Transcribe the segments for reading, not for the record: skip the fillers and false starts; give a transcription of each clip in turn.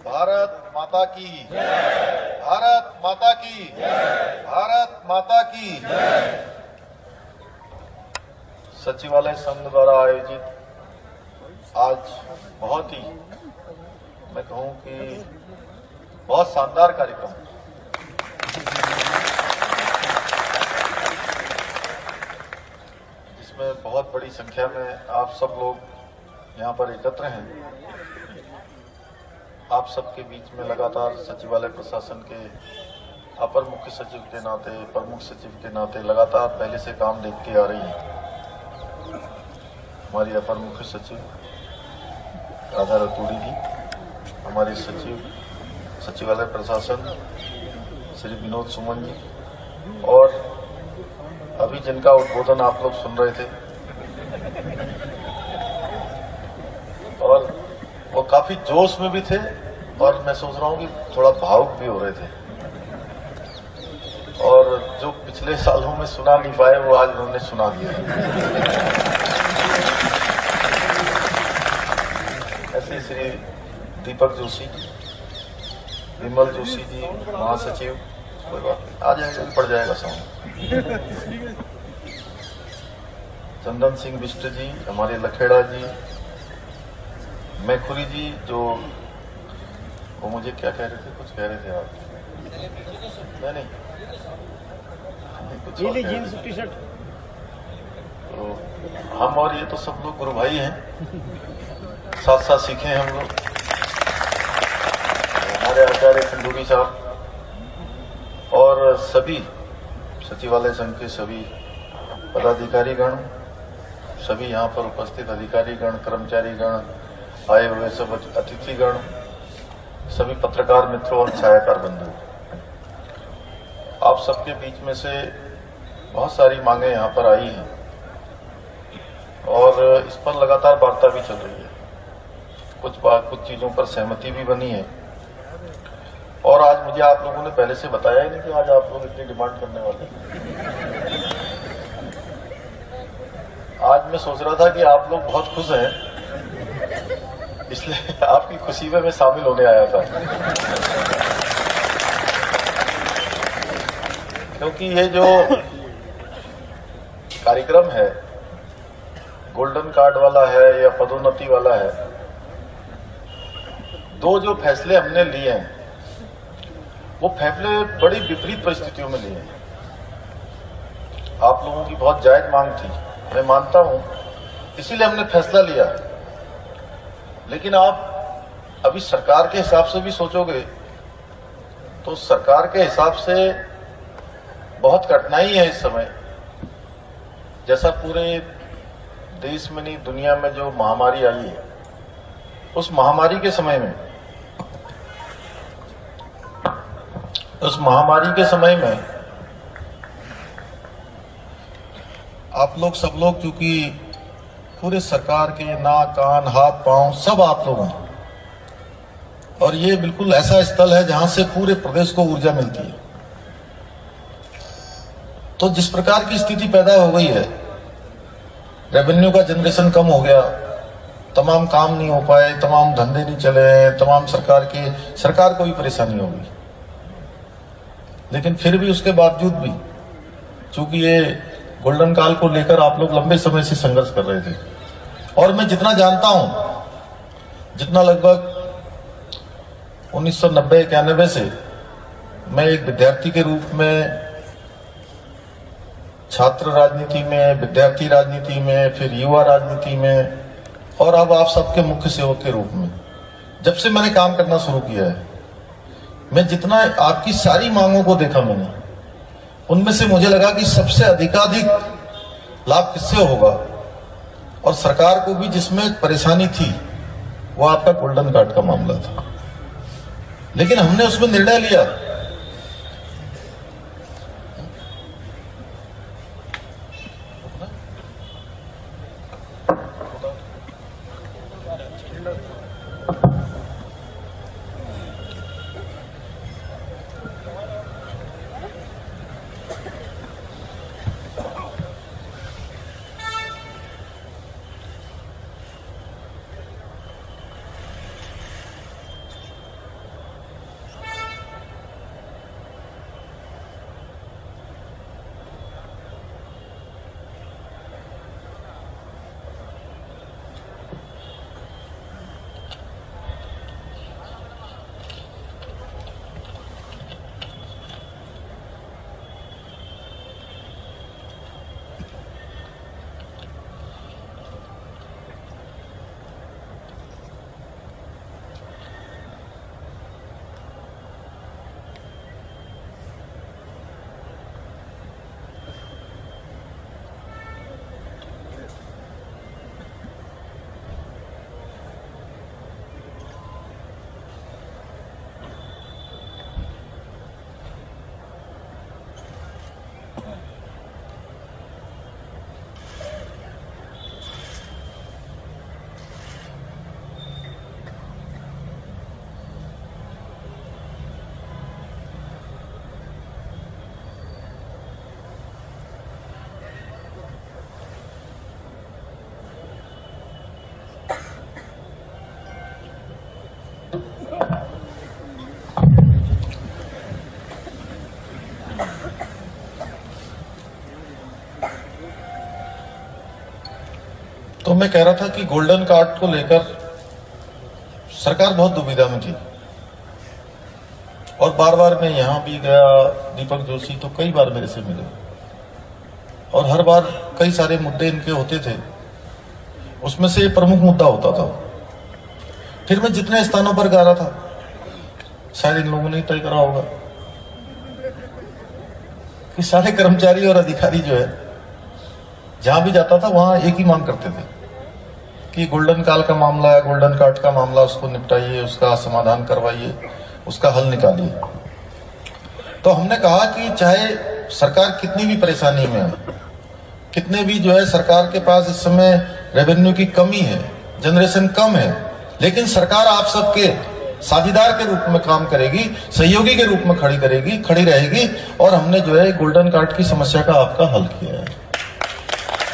भारत माता की, भारत माता की, भारत माता की। सचिवालय संघ द्वारा आयोजित आज बहुत ही, मैं कहूं कि बहुत शानदार कार्यक्रम, जिसमें बहुत बड़ी संख्या में आप सब लोग यहाँ पर एकत्र हैं। आप सबके बीच में लगातार सचिवालय प्रशासन के अपर मुख्य सचिव के नाते, प्रमुख सचिव के नाते लगातार पहले से काम देखती आ रही है। हमारी अपर मुख्य सचिव राधा रतूड़ी जी, हमारे सचिव सचिवालय प्रशासन श्री विनोद सुमन जी, और अभी जिनका उद्बोधन आप लोग सुन रहे थे, और वो काफी जोश में भी थे, और मैं सोच रहा हूं कि थोड़ा भावुक भी हो रहे थे, और जो पिछले सालों में सुना नहीं पाए वो आज उन्होंने सुना दिया। ऐसे श्री दीपक जोशी, विमल जोशी जी महासचिव, कोई बात आ जाएगा, पड़ जाएगा सामने। चंदन सिंह बिष्ट जी, हमारे लखेड़ा जी, मैखुरी जी, जो वो मुझे क्या कह रहे थे, कुछ कह रहे थे आप, नहीं कुछ जीन्स टी शर्ट, तो हम और ये तो सब लोग गुरु भाई हैं, साथ साथ सीखे हैं हम लोग। हमारे आचार्य खंडूरी साहब और सभी सचिवालय संघ के सभी पदाधिकारीगण, सभी यहाँ पर उपस्थित अधिकारीगण, कर्मचारीगण, आए हुए सब अतिथिगण, सभी पत्रकार मित्रों और छायाकार बंधु, आप सबके बीच में से बहुत सारी मांगे यहाँ पर आई हैं और इस पर लगातार वार्ता भी चल रही है। कुछ चीजों पर सहमति भी बनी है, और आज मुझे आप लोगों ने पहले से बताया ही नहीं कि आज आप लोग इतनी डिमांड करने वाले हैं। आज मैं सोच रहा था कि आप लोग बहुत खुश हैं, इसलिए आपकी खुशी में मैं शामिल होने आया था, क्योंकि ये जो कार्यक्रम है, गोल्डन कार्ड वाला है या पदोन्नति वाला है, दो जो फैसले हमने लिए हैं वो फैसले बड़ी विपरीत परिस्थितियों में लिए हैं। आप लोगों की बहुत जायज मांग थी, मैं मानता हूं, इसीलिए हमने फैसला लिया। लेकिन आप अभी सरकार के हिसाब से भी सोचोगे तो सरकार के हिसाब से बहुत कठिनाई है इस समय। जैसा पूरे देश में नहीं दुनिया में जो महामारी आई है, उस महामारी के समय में आप लोग सब लोग, चूंकि पूरे सरकार के नाक कान हाथ पांव सब आप लोग हैं, और ये बिल्कुल ऐसा स्थल है जहां से पूरे प्रदेश को ऊर्जा मिलती है। तो जिस प्रकार की स्थिति पैदा हो गई है, रेवेन्यू का जनरेशन कम हो गया, तमाम काम नहीं हो पाए, तमाम धंधे नहीं चले, तमाम सरकार को भी परेशानी होगी। लेकिन फिर भी उसके बावजूद भी, चूंकि ये गोल्डन काल को लेकर आप लोग लंबे समय से संघर्ष कर रहे थे, और मैं जितना जानता हूं, जितना लगभग 1990-91 से मैं एक विद्यार्थी के रूप में छात्र राजनीति में, विद्यार्थी राजनीति में, फिर युवा राजनीति में, और अब आप सबके मुख्य सेवक के रूप में जब से मैंने काम करना शुरू किया है, मैं जितना आपकी सारी मांगों को देखा मैंने, उनमें से मुझे लगा कि सबसे अधिकाधिक लाभ किससे होगा, और सरकार को भी जिसमें परेशानी थी वो आपका गोल्डन कार्ड का मामला था। लेकिन हमने उसमें निर्णय लिया, मैं कह रहा था कि गोल्डन कार्ड को लेकर सरकार बहुत दुविधा में थी और बार बार मैं यहां भी गया, दीपक जोशी तो कई बार मेरे से मिले और हर बार कई सारे मुद्दे इनके होते थे, उसमें से प्रमुख मुद्दा होता था। फिर मैं जितने स्थानों पर गा रहा था, शायद इन लोगों ने तय करा होगा कि सारे कर्मचारी और अधिकारी जो है जहां भी जाता था वहां एक ही मांग करते थे कि गोल्डन काल का मामला है, गोल्डन कार्ड का मामला, उसको निपटाइए, उसका समाधान करवाइए, उसका हल निकालिए। तो हमने कहा कि चाहे सरकार कितनी भी परेशानी में है, कितने भी जो है सरकार के पास इस समय रेवेन्यू की कमी है, जनरेशन कम है, लेकिन सरकार आप सबके साझीदार के रूप में काम करेगी, सहयोगी के रूप में खड़ी रहेगी और हमने जो है गोल्डन कार्ड की समस्या का आपका हल किया है।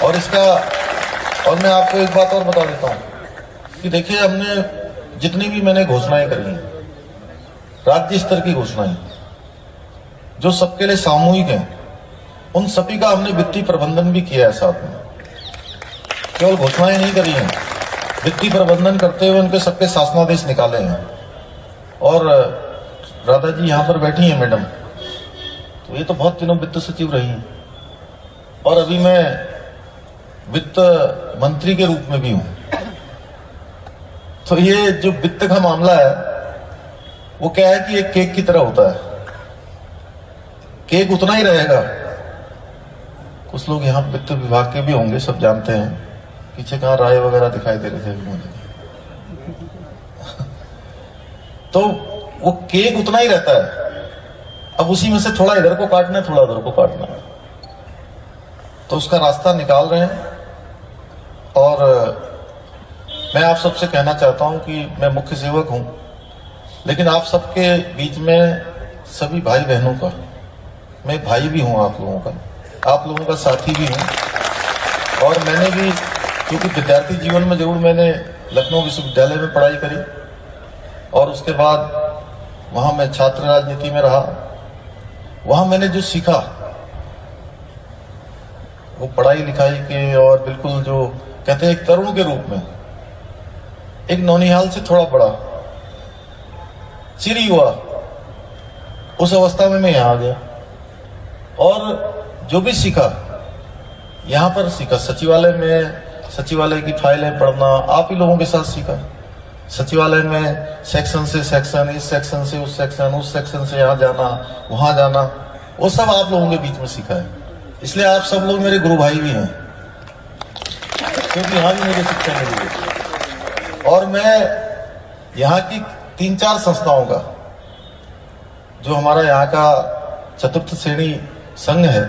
और मैं आपको एक बात और बता देता हूं कि देखिए, हमने जितनी भी मैंने घोषणाएं करी हैं, राज्य स्तर की घोषणाएं जो सबके लिए सामूहिक हैं, उन सभी का हमने वित्तीय प्रबंधन भी किया है साथ में। केवल घोषणाएं नहीं करी हैं, वित्तीय प्रबंधन करते हुए उनके सबके शासनादेश निकाले हैं। और राधा जी यहां पर बैठी हैं मैडम, तो ये तो बहुत दिनों वित्त सचिव रही हैं और अभी मैं वित्त मंत्री के रूप में भी हूं। तो ये जो वित्त का मामला है वो क्या है कि एक केक की तरह होता है, केक उतना ही रहेगा। कुछ लोग यहाँ वित्त विभाग के भी होंगे, सब जानते हैं, पीछे कहां राय वगैरह दिखाई दे रहे थे मुझे। तो वो केक उतना ही रहता है, अब उसी में से थोड़ा इधर को काटना है, थोड़ा उधर को काटना है, तो उसका रास्ता निकाल रहे हैं। और मैं आप सबसे कहना चाहता हूं कि मैं मुख्य सेवक हूं, लेकिन आप सबके बीच में सभी भाई बहनों का मैं भाई भी हूं, आप लोगों का साथी भी हूं। और मैंने भी, क्योंकि विद्यार्थी जीवन में जरूर मैंने लखनऊ विश्वविद्यालय में पढ़ाई करी और उसके बाद वहां मैं छात्र राजनीति में रहा। वहां मैंने जो सीखा वो पढ़ाई लिखाई के और बिल्कुल जो कहते हैं एक तरुण के रूप में, एक नौनिहाल से थोड़ा बड़ा चिर युवा, उस अवस्था में मैं यहां आ गया और जो भी सीखा यहां पर सीखा। सचिवालय में सचिवालय की फाइलें पढ़ना आप ही लोगों के साथ सीखा। सचिवालय में सेक्शन से सेक्शन, इस सेक्शन से उस सेक्शन से यहां जाना, वहां जाना, वो सब आप लोगों के बीच में सीखा है। इसलिए आप सब लोग मेरे गुरु भाई भी हैं, क्योंकि यहां भी मुझे शिक्षा मिली है। और मैं यहाँ की 3-4 संस्थाओं का, जो हमारा यहाँ का चतुर्थ श्रेणी संघ है,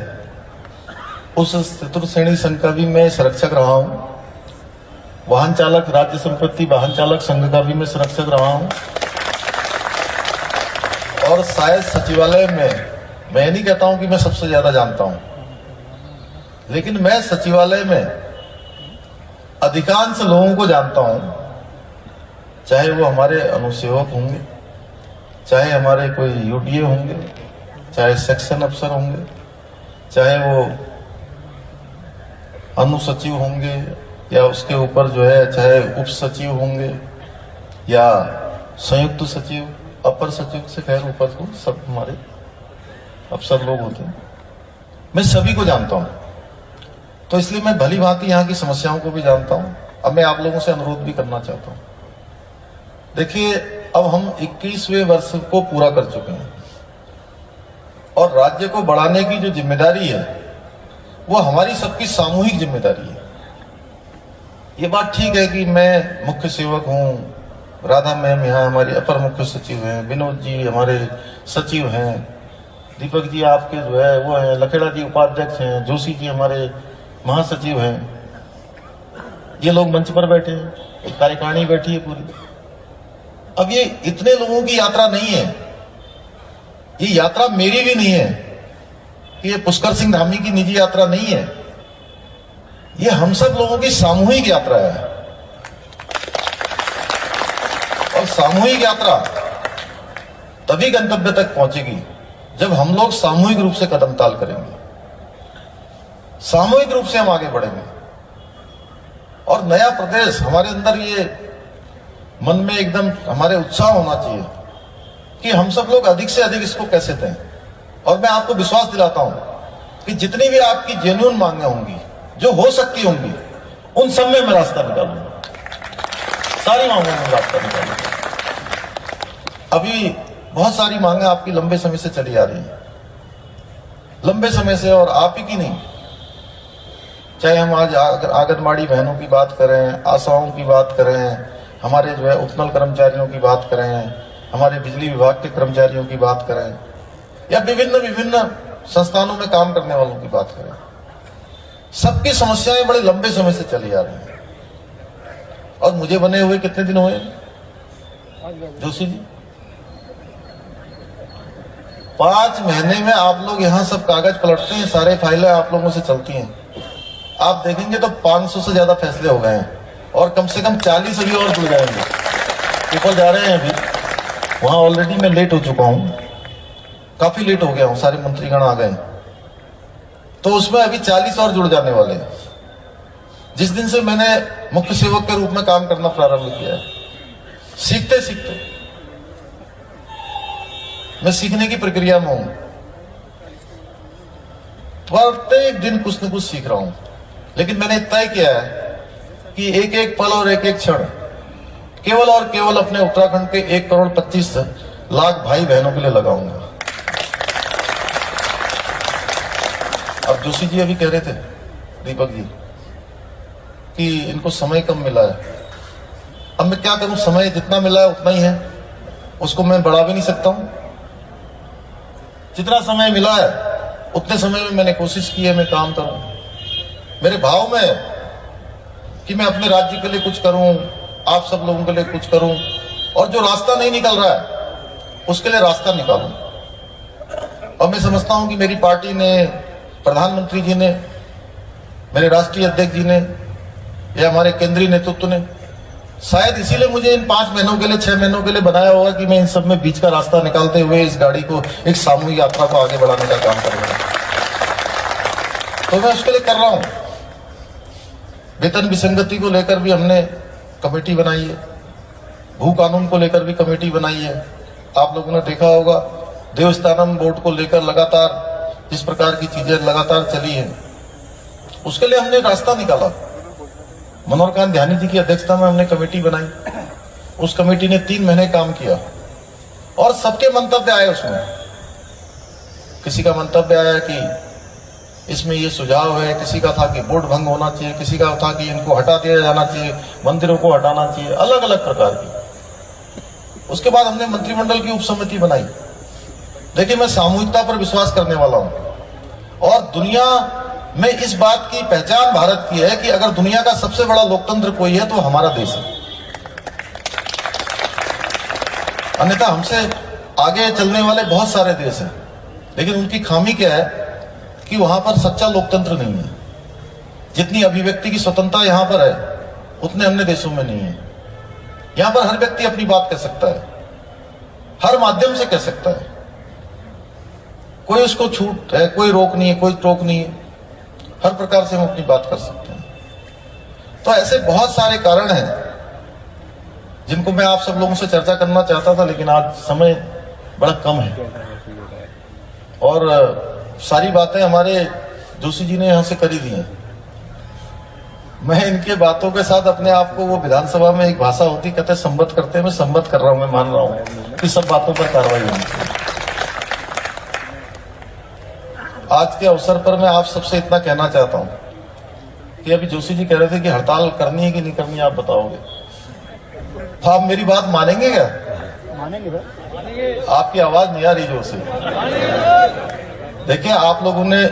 उस चतुर्थ श्रेणी संघ का भी मैं संरक्षक रहा हूं। वाहन चालक, राज्य संपत्ति वाहन चालक संघ का भी मैं संरक्षक रहा हूं। और शायद सचिवालय में, मैं नहीं कहता हूं कि मैं सबसे ज्यादा जानता हूं, लेकिन मैं सचिवालय में अधिकांश लोगों को जानता हूं, चाहे वो हमारे अनुसेवक होंगे, चाहे हमारे कोई यूडीए होंगे, चाहे सेक्शन अफसर होंगे, चाहे वो अनुसचिव होंगे या उसके ऊपर जो है चाहे उप सचिव होंगे या संयुक्त सचिव, अपर सचिव से खैर ऊपर को सब हमारे अफसर लोग होते हैं। मैं सभी को जानता हूं, तो इसलिए मैं भली भांति यहाँ की समस्याओं को भी जानता हूं। अब मैं आप लोगों से अनुरोध भी करना चाहता हूं। देखिए, अब हम 21वें वर्ष को पूरा कर चुके हैं और राज्य को बढ़ाने की जो जिम्मेदारी है वो हमारी सबकी सामूहिक जिम्मेदारी है। ये बात ठीक है कि मैं मुख्य सेवक हूं, राधा मैम यहाँ हमारी अपर मुख्य सचिव हैं, विनोद जी हमारे सचिव हैं, दीपक जी आपके जो है वो हैं, लखेड़ा जी उपाध्यक्ष हैं, जोशी जी हमारे महासचिव हैं, ये लोग मंच पर बैठे हैं, एक कार्यकारिणी बैठी है पूरी। अब ये इतने लोगों की यात्रा नहीं है, ये यात्रा मेरी भी नहीं है, ये पुष्कर सिंह धामी की निजी यात्रा नहीं है, ये हम सब लोगों की सामूहिक यात्रा है। और सामूहिक यात्रा तभी गंतव्य तक पहुंचेगी जब हम लोग सामूहिक रूप से कदम ताल करेंगे, सामूहिक रूप से हम आगे बढ़ेंगे। और नया प्रदेश, हमारे अंदर ये मन में एकदम हमारे उत्साह होना चाहिए कि हम सब लोग अधिक से अधिक इसको कैसे दें। और मैं आपको विश्वास दिलाता हूं कि जितनी भी आपकी जेन्युइन मांगे होंगी, जो हो सकती होंगी, उन सब में मैं रास्ता निकालूंगा, सारी मांगों में रास्ता निकालूंगा। अभी बहुत सारी मांगे आपकी लंबे समय से चली आ रही है, लंबे समय से, और आप ही की नहीं। चाहे हम आज आंगनबाड़ी बहनों की बात करें, आशाओं की बात करें, हमारे जो है उपनल कर्मचारियों की बात करें, हमारे बिजली विभाग के कर्मचारियों की बात करें, या विभिन्न विभिन्न संस्थानों में काम करने वालों की बात करें, सबकी समस्याएं बड़े लंबे समय से चली आ रही हैं। और मुझे बने हुए कितने दिन हुए जोशी जी? 5 महीने में आप लोग यहाँ सब कागज पलटते हैं, सारे फाइलें आप लोगों से चलती हैं। आप देखेंगे तो 500 से ज्यादा फैसले हो गए हैं, और कम से कम 40 अभी और जुड़ जाएंगे। ऊपर जा रहे हैं अभी, वहां ऑलरेडी मैं लेट हो चुका हूं, काफी लेट हो गया हूं, सारे मंत्रीगण आ गए, तो उसमें अभी 40 और जुड़ जाने वाले हैं। जिस दिन से मैंने मुख्य सेवक के रूप में काम करना प्रारंभ किया है, सीखते सीखते मैं सीखने की प्रक्रिया में हूं, प्रत्येक दिन कुछ न कुछ सीख रहा हूं। लेकिन मैंने तय किया है कि एक एक पल और एक एक क्षण केवल और केवल अपने उत्तराखंड के 1 करोड़ 25 लाख भाई बहनों के लिए लगाऊंगा। अब जोशी जी अभी कह रहे थे, दीपक जी, कि इनको समय कम मिला है। अब मैं क्या करूं, समय जितना मिला है उतना ही है, उसको मैं बढ़ा भी नहीं सकता हूं। जितना समय मिला है उतने समय में मैंने कोशिश की है मैं काम करूं। मेरे भाव में कि मैं अपने राज्य के लिए कुछ करूं, आप सब लोगों के लिए कुछ करूं, और जो रास्ता नहीं निकल रहा है उसके लिए रास्ता निकालूं। और मैं समझता हूं कि मेरी पार्टी ने, प्रधानमंत्री जी ने, मेरे राष्ट्रीय अध्यक्ष जी ने, या हमारे केंद्रीय नेतृत्व ने शायद इसीलिए मुझे इन 5 महीनों के लिए, 6 महीनों के लिए बनाया होगा कि मैं इन सब में बीच का रास्ता निकालते हुए इस गाड़ी को, एक सामूहिक यात्रा को आगे बढ़ाने का काम करूंगा। तो मैं उसके लिए कर रहा हूं। वेतन विसंगति को लेकर भी हमने कमेटी बनाई है, भू कानून को लेकर भी कमेटी बनाई है। आप लोगों ने देखा होगा देवस्थानम बोर्ड को लेकर लगातार जिस प्रकार की चीजें लगातार चली है, उसके लिए हमने रास्ता निकाला। मनोहर कांत ध्यानी जी की अध्यक्षता में हमने कमेटी बनाई, उस कमेटी ने 3 महीने काम किया, और सबके मंतव्य आए उसमें। किसी का मंतव्य आया कि इसमें ये सुझाव है, किसी का था कि बोर्ड भंग होना चाहिए, किसी का था कि इनको हटा दिया जाना चाहिए, मंदिरों को हटाना चाहिए, अलग अलग प्रकार की। उसके बाद हमने मंत्रिमंडल की उप समिति बनाई। देखिए, मैं सामूहिकता पर विश्वास करने वाला हूं, और दुनिया में इस बात की पहचान भारत की है कि अगर दुनिया का सबसे बड़ा लोकतंत्र कोई है तो हमारा देश है। अन्यथा हमसे आगे चलने वाले बहुत सारे देश हैं, लेकिन उनकी खामी क्या है कि वहां पर सच्चा लोकतंत्र नहीं है। जितनी अभिव्यक्ति की स्वतंत्रता यहां पर है, उतने अन्य देशों में नहीं है। यहां पर हर व्यक्ति अपनी बात कह सकता है, हर माध्यम से कह सकता है, कोई उसको छूट है, कोई रोक नहीं है, कोई टोक नहीं है, हर प्रकार से हम अपनी बात कर सकते हैं। तो ऐसे बहुत सारे कारण हैं जिनको मैं आप सब लोगों से चर्चा करना चाहता था, लेकिन आज समय बड़ा कम है, और सारी बातें हमारे जोशी जी ने यहां से करी दी हैं। मैं इनके बातों के साथ अपने आप को, वो विधानसभा में एक भाषा होती, कहते संबद्ध करते हैं, मैं संबद्ध कर रहा हूं, मैं मान रहा हूं कि सब बातों पर कार्रवाई होनी चाहिए। आज के अवसर पर मैं आप सबसे इतना कहना चाहता हूं कि अभी जोशी जी कह रहे थे कि हड़ताल करनी है कि नहीं करनी है, आप बताओगे, तो आप मेरी बात मानेंगे क्या? मानेंगे। आपकी आवाज नहीं आ रही जोर से। देखिए, आप लोगों ने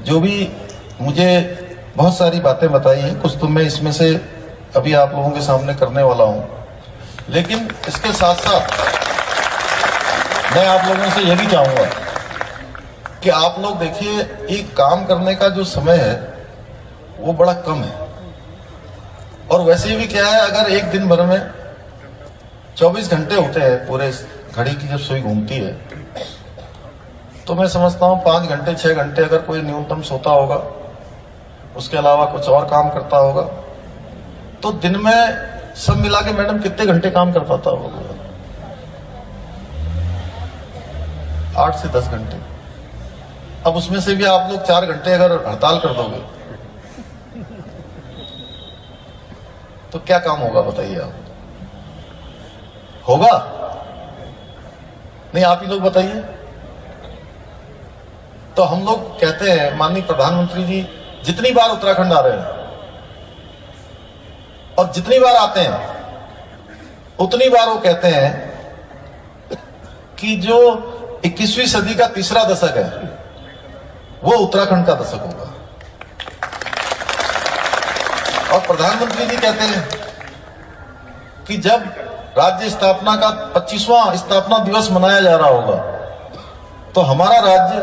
जो भी मुझे बहुत सारी बातें बताई हैं, कुछ तो मैं इसमें से अभी आप लोगों के सामने करने वाला हूं, लेकिन इसके साथ साथ मैं आप लोगों से यह भी चाहूंगा कि आप लोग देखिए, एक काम करने का जो समय है वो बड़ा कम है, और वैसे भी क्या है, अगर एक दिन भर में 24 घंटे होते हैं, पूरे घड़ी की जब सुई घूमती है, तो मैं समझता हूं 5 घंटे 6 घंटे अगर कोई न्यूनतम सोता होगा, उसके अलावा कुछ और काम करता होगा, तो दिन में सब मिला के मैडम कितने घंटे काम कर पाता होगा? 8 से 10 घंटे। अब उसमें से भी आप लोग 4 घंटे अगर हड़ताल कर दोगे तो क्या काम होगा बताइए आप? होगा? नहीं, आप ही लोग बताइए। तो हम लोग कहते हैं, माननीय प्रधानमंत्री जी जितनी बार उत्तराखंड आ रहे हैं और जितनी बार आते हैं उतनी बार वो कहते हैं कि जो 21वीं सदी का तीसरा दशक है वो उत्तराखंड का दशक होगा। और प्रधानमंत्री जी कहते हैं कि जब राज्य स्थापना का 25वां स्थापना दिवस मनाया जा रहा होगा तो हमारा राज्य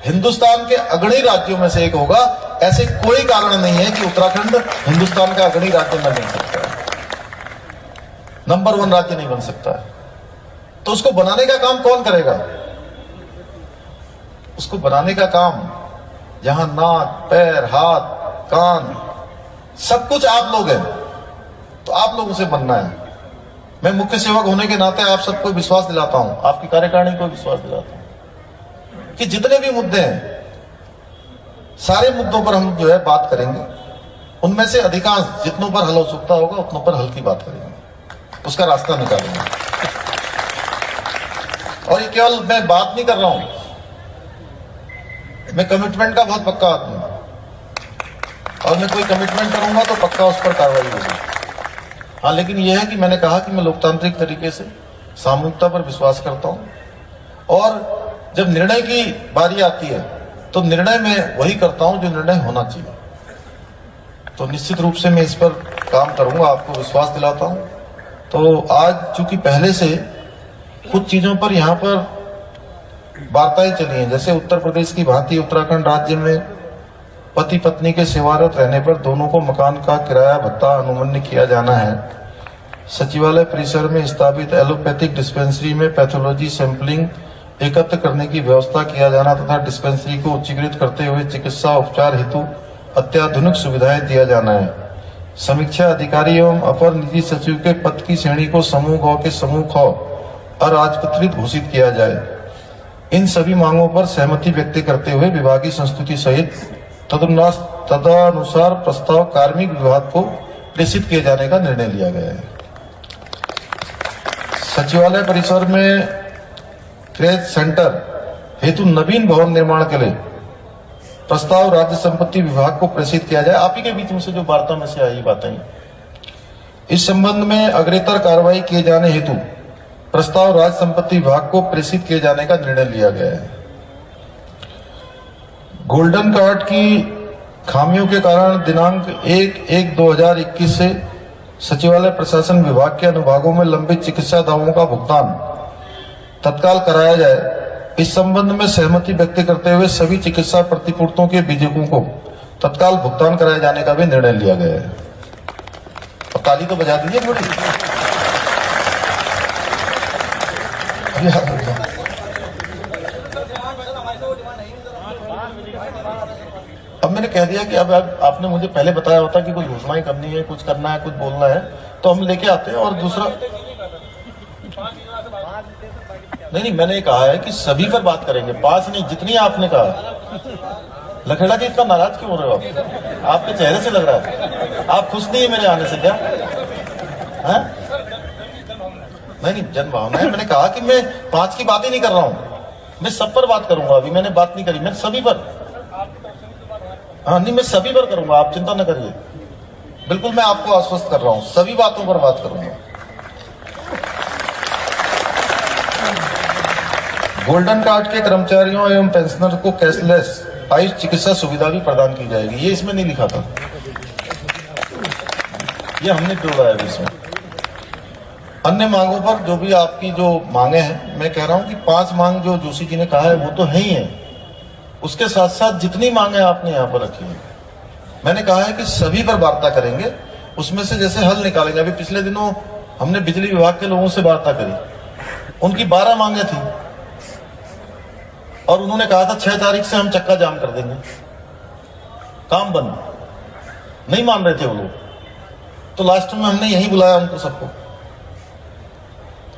हिंदुस्तान के अग्रणी राज्यों में से एक होगा। ऐसे कोई कारण नहीं है कि उत्तराखंड हिंदुस्तान का अग्रणी राज्य न बन सकता है, नंबर 1 राज्य नहीं बन सकता है। तो उसको बनाने का काम कौन करेगा? उसको बनाने का काम जहां नाक, पैर, हाथ, कान सब कुछ आप लोग हैं, तो आप लोगों से बनना है। मैं मुख्य सेवक होने के नाते आप सबको विश्वास दिलाता हूं, आपकी कार्यकारिणी को विश्वास दिलाता हूं कि जितने भी मुद्दे हैं सारे मुद्दों पर हम जो है बात करेंगे। उनमें से अधिकांश जितनों पर हल हो सकता होगा उतनों पर हल की बात करेंगे, उसका रास्ता निकालेंगे। और ये केवल मैं बात नहीं कर रहा हूं, मैं कमिटमेंट का बहुत पक्का आदमी हूं और मैं कोई कमिटमेंट करूंगा तो पक्का उस पर कार्रवाई होगी। हाँ, लेकिन यह है कि मैंने कहा कि मैं लोकतांत्रिक तरीके से सामूहिकता पर विश्वास करता हूं और जब निर्णय की बारी आती है तो निर्णय में वही करता हूं जो निर्णय होना चाहिए। तो निश्चित रूप से मैं इस पर काम करूंगा, आपको विश्वास दिलाता हूं। तो आज चूंकि पहले से कुछ चीजों पर यहाँ पर वार्ताएं चली हैं, जैसे उत्तर प्रदेश की भांति उत्तराखंड राज्य में पति पत्नी के सेवारत रहने पर दोनों को मकान का किराया भत्ता अनुमन्य किया जाना है। सचिवालय परिसर में स्थापित एलोपैथिक डिस्पेंसरी में पैथोलॉजी सैंपलिंग एकत्र करने की व्यवस्था किया जाना तथा डिस्पेंसरी को उच्चीकृत करते हुए चिकित्सा उपचार हेतु अत्याधुनिक सुविधाएं दिया जाना है। समीक्षा अधिकारी एवं अपर निजी सचिव के पद की श्रेणी को समूह ग के समूह ख अराजपत्रित घोषित किया जाए। इन सभी मांगों पर सहमति व्यक्त करते हुए विभागीय संस्तुति सहित तदनुसार प्रस्ताव कार्मिक विभाग को प्रेषित किए जाने का निर्णय लिया गया है। सचिवालय परिसर में क्रेज सेंटर हेतु नवीन भवन निर्माण के लिए प्रस्ताव राज्य संपत्ति विभाग को प्रेषित किया जाए। आप ही के बीच में से जो वार्ता में से आई बातें, इस संबंध में अग्रेतर कार्रवाई किए जाने हेतु प्रस्ताव राज्य संपत्ति विभाग को प्रेषित किए जाने का निर्णय लिया गया है। गोल्डन कार्ड की खामियों के कारण दिनांक 1/1/2021 से सचिवालय प्रशासन विभाग के अनुभागों में लंबित चिकित्सा दावों का भुगतान तत्काल कराया जाए। इस संबंध में सहमति व्यक्त करते हुए सभी चिकित्सा प्रतिपूर्तियों के बीजकों को तत्काल भुगतान कराए जाने का भी निर्णय लिया गया है। अब ताली तो बजा दीजिए थोड़ी। अब मैंने कह दिया कि अब आपने मुझे पहले बताया होता कि कोई घोषणाएं करनी है, कुछ करना है, कुछ बोलना है तो हम लेके आते हैं। और दूसरा, नहीं, मैंने कहा है कि सभी पर बात करेंगे, 5 नहीं, जितनी आपने कहा। लखेड़ा जी इतना नाराज क्यों हो रहे हो आप? आपके चेहरे से लग रहा है आप खुश नहीं है मेरे आने से, क्या है? नहीं, जन भावना है। मैंने कहा कि मैं 5 की बात ही नहीं कर रहा हूं, मैं सब पर बात करूंगा। अभी मैंने बात नहीं करी, मैं सभी पर, हाँ नहीं, मैं सभी पर करूंगा, आप चिंता न करिए। बिल्कुल, मैं आपको आश्वस्त कर रहा हूं, सभी बातों पर बात करूंगा। गोल्डन कार्ड के कर्मचारियों एवं पेंशनर को कैशलेस आयुष चिकित्सा सुविधा भी प्रदान की जाएगी। ये इसमें नहीं लिखा था, ये हमने जोड़ा है इसमें। अन्य मांगों पर जो भी आपकी जो मांगे हैं, मैं कह रहा हूं कि 5 मांग जो जोशी जी ने कहा है वो तो है ही है, उसके साथ साथ जितनी मांगे आपने यहाँ पर रखी है, मैंने कहा है कि सभी पर वार्ता करेंगे, उसमें से जैसे हल निकालेंगे। अभी पिछले दिनों हमने बिजली विभाग के लोगों से वार्ता करी, उनकी 12 मांगे थी और उन्होंने कहा था 6 तारीख से हम चक्का जाम कर देंगे, काम बंद। नहीं मान रहे थे वो लोग। तो लास्ट में हमने यही बुलाया उनको सबको।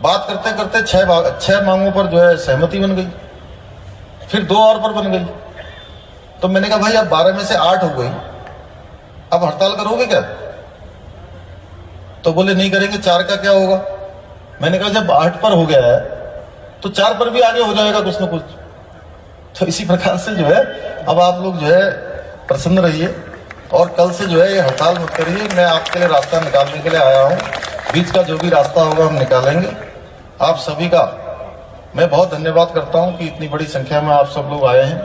बात करते करते छह मांगों पर जो है सहमति बन गई, फिर 2 और पर बन गई। तो मैंने कहा भाई अब 12 में से 8 हो गई, अब हड़ताल करोगे क्या? तो बोले नहीं करेंगे। 4 का क्या होगा? मैंने कहा जब 8 पर हो गया है तो 4 पर भी आगे हो जाएगा कुछ ना कुछ। तो इसी प्रकार से जो है अब आप लोग जो है प्रसन्न रहिए और कल से जो है ये हड़ताल मत करिए। मैं आपके लिए रास्ता निकालने के लिए आया हूं, बीच का जो भी रास्ता होगा हम निकालेंगे। आप सभी का मैं बहुत धन्यवाद करता हूं कि इतनी बड़ी संख्या में आप सब लोग आए हैं।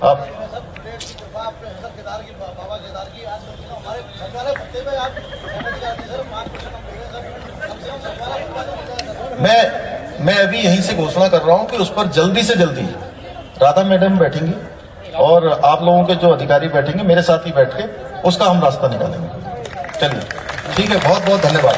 आप मैं अभी यहीं से घोषणा कर रहा हूं कि उस पर जल्दी से जल्दी राधा मैडम बैठेंगी और आप लोगों के जो अधिकारी बैठेंगे मेरे साथ ही बैठ के उसका हम रास्ता निकालेंगे। चलिए ठीक है, बहुत बहुत धन्यवाद।